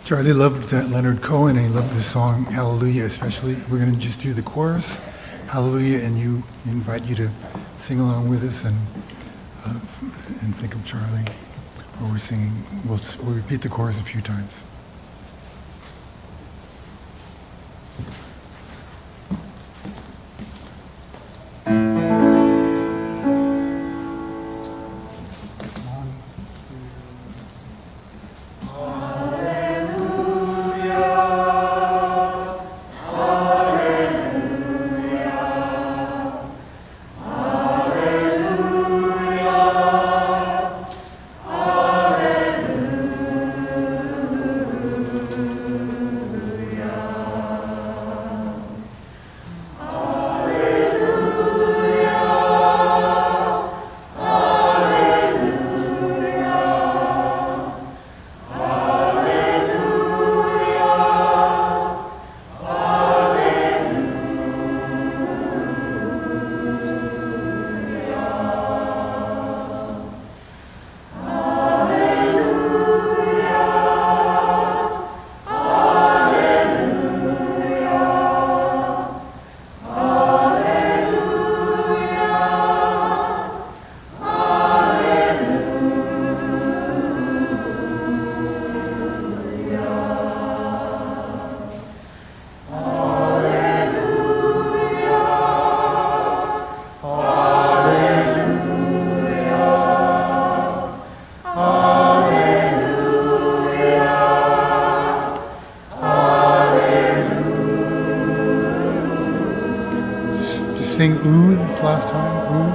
Charlie loved Leonard Cohen, and he loved the song Hallelujah especially. We're going to just do the chorus, Hallelujah, and invite you to sing along with us and think of Charlie while we're singing. We'll repeat the chorus a few times. sing ooh this last time?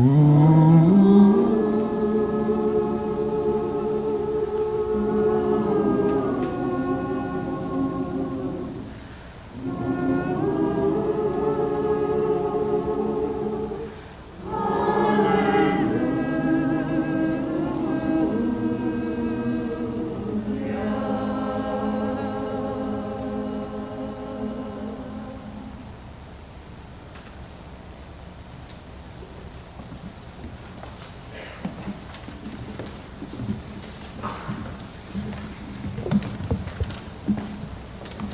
Ooh. Ooh.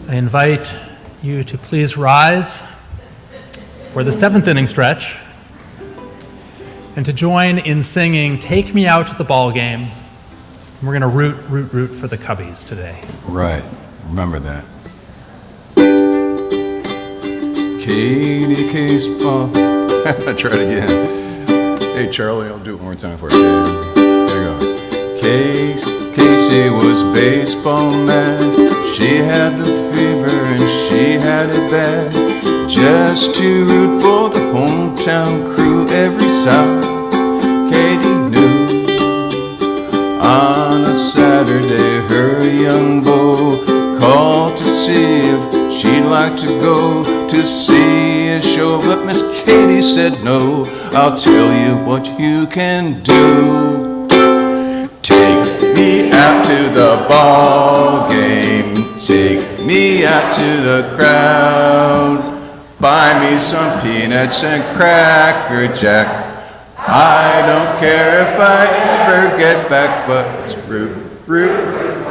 I invite you to please rise for the seventh inning stretch and to join in singing Take Me Out to the Ball Game. And we're going to root for the Cubbies today. Right. Remember that. Katie Case ball. Try it again. Hey, Charlie, I'll do it one more time for you. There you go. Casey was baseball mad. She had the fever and she had it bad. Just to root for the hometown crew every South Katie knew. On a Saturday, her young beau called to see if she'd like to go to see a show, but Miss Katie said no. I'll tell you what you can do. Take me out to the ball game. Take me out to the crowd. Buy me some peanuts and Cracker Jack. I don't care if I ever get back, but it's root for the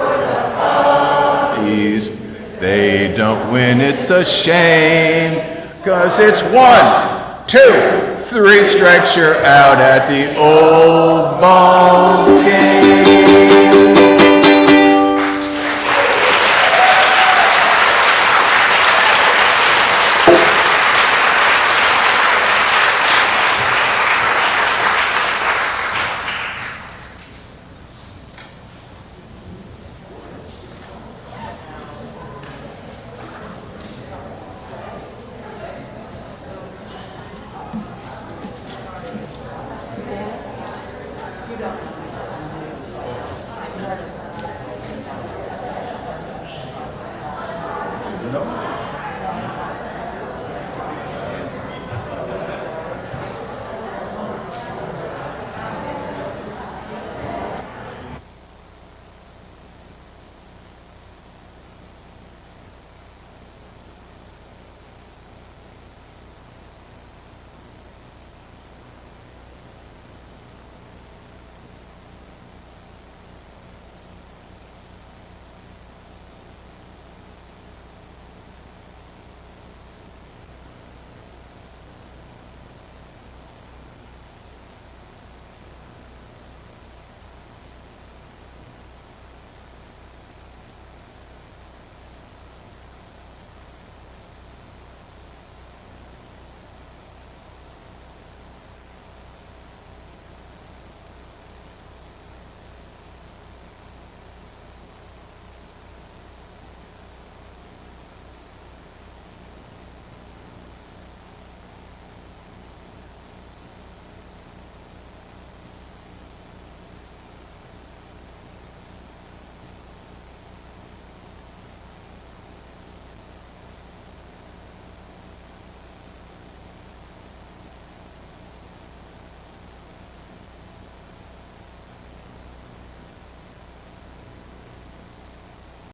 Cubbies. They don't win, it's a shame, 'cause it's 1, 2, 3 strikes, you're out at the old ball game.